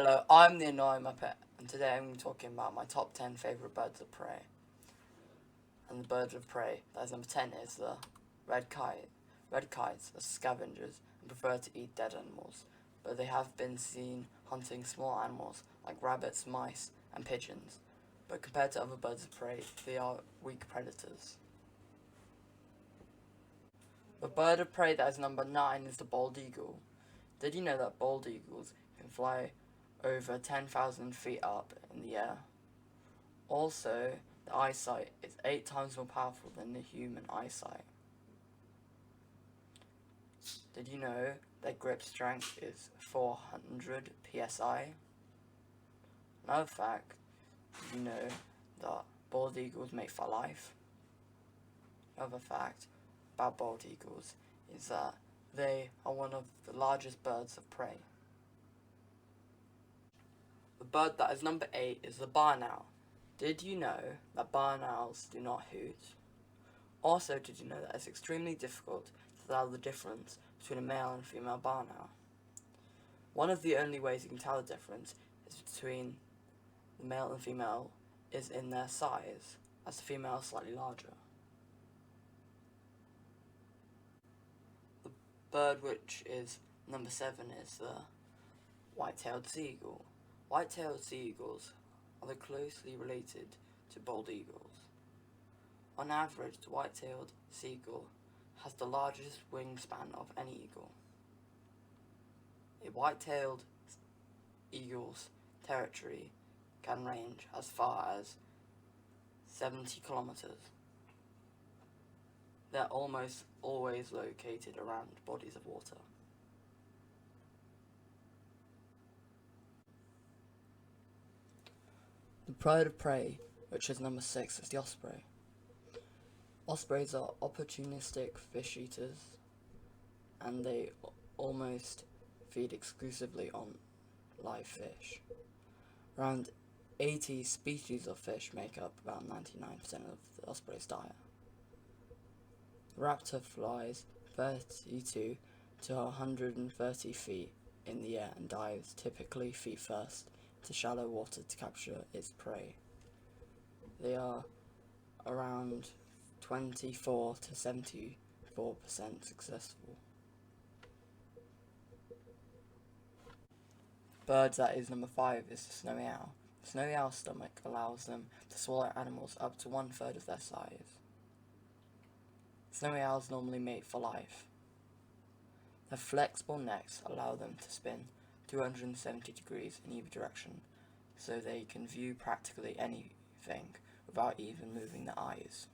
Hello, I'm the Annoying Muppet, and today I'm talking about my top 10 favourite birds of prey. And the bird of prey that is number 10 is the red kite. Red kites are scavengers and prefer to eat dead animals, but they have been seen hunting small animals like rabbits, mice, and pigeons. But compared to other birds of prey, they are weak predators. The bird of prey that is number 9 is the bald eagle. Did you know that bald eagles can fly over 10,000 feet up in the air? Also, the eyesight is 8 times more powerful than the human eyesight. Did you know their grip strength is 400 psi? Another fact, did you know that bald eagles mate for life? Another fact about bald eagles is that they are one of the largest birds of prey. The bird that is number 8 is the barn owl. Did you know that barn owls do not hoot? Also, did you know that it's extremely difficult to tell the difference between a male and female barn owl? One of the only ways you can tell the difference is between the male and female is in their size, as the female is slightly larger. The bird which is number 7 is the white-tailed sea eagle. White-tailed sea eagles are closely related to bald eagles. On average, the white-tailed sea eagle has the largest wingspan of any eagle. A white-tailed eagle's territory can range as far as 70 kilometers. They're almost always located around bodies of water. The bird of prey, which is number 6, is the osprey. Ospreys are opportunistic fish eaters, and they almost feed exclusively on live fish. Around 80 species of fish make up about 99% of the osprey's diet. The raptor flies 32 to 130 feet in the air and dives typically feet first to shallow water to capture its prey. They are around 24 to 74% successful. Bird that is number 5 is the snowy owl. The snowy owl's stomach allows them to swallow animals up to 1/3 of their size. Snowy owls normally mate for life. Their flexible necks allow them to spin 270 degrees in either direction, so they can view practically anything without even moving their eyes.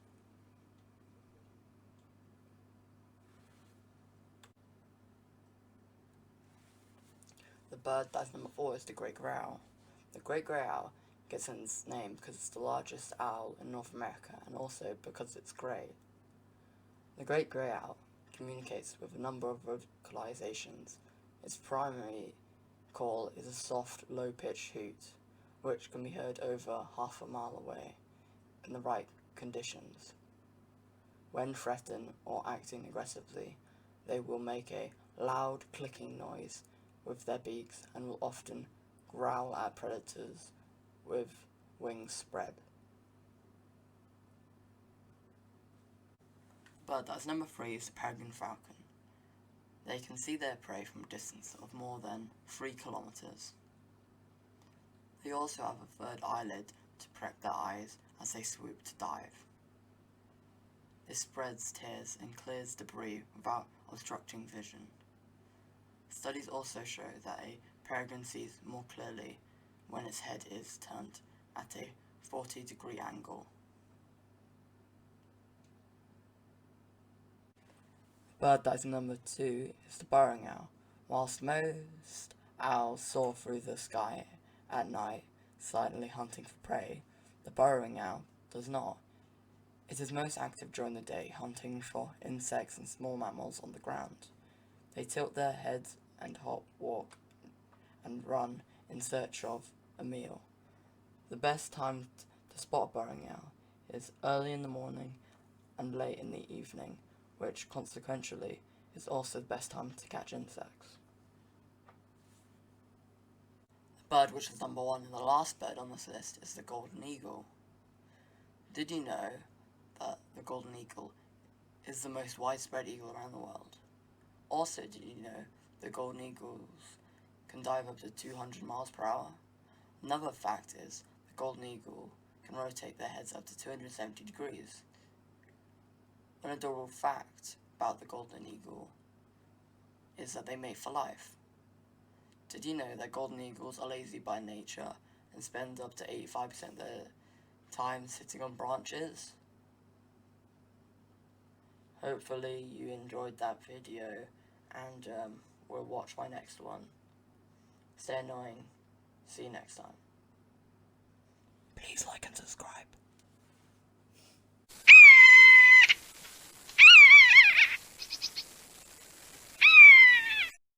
The bird that's number 4 is the great grey owl. The great grey owl gets its name because it's the largest owl in North America and also because it's grey. The great grey owl communicates with a number of vocalizations. Its primary call is a soft, low-pitched hoot, which can be heard over half a mile away in the right conditions. When threatened or acting aggressively, they will make a loud clicking noise with their beaks and will often growl at predators with wings spread. Bird that's number 3 is the peregrine falcon. They can see their prey from a distance of more than 3 kilometers. They also have a third eyelid to protect their eyes as they swoop to dive. This spreads tears and clears debris without obstructing vision. Studies also show that a peregrine sees more clearly when its head is turned at a 40-degree angle. The bird that is number 2 is the burrowing owl. Whilst most owls soar through the sky at night, silently hunting for prey, the burrowing owl does not. It is most active during the day, hunting for insects and small mammals on the ground. They tilt their heads and hop, walk, and run in search of a meal. The best time to spot a burrowing owl is early in the morning and late in the evening, which consequentially is also the best time to catch insects. The bird which is number 1 and the last bird on this list is the golden eagle. Did you know that the golden eagle is the most widespread eagle around the world? Also, did you know the golden eagles can dive up to 200 miles per hour? Another fact is the golden eagle can rotate their heads up to 270 degrees. An adorable fact about the golden eagle is that they mate for life. Did you know that golden eagles are lazy by nature and spend up to 85% of their time sitting on branches? Hopefully you enjoyed that video, and we'll watch my next one. Stay annoying. See you next time. Please like and subscribe.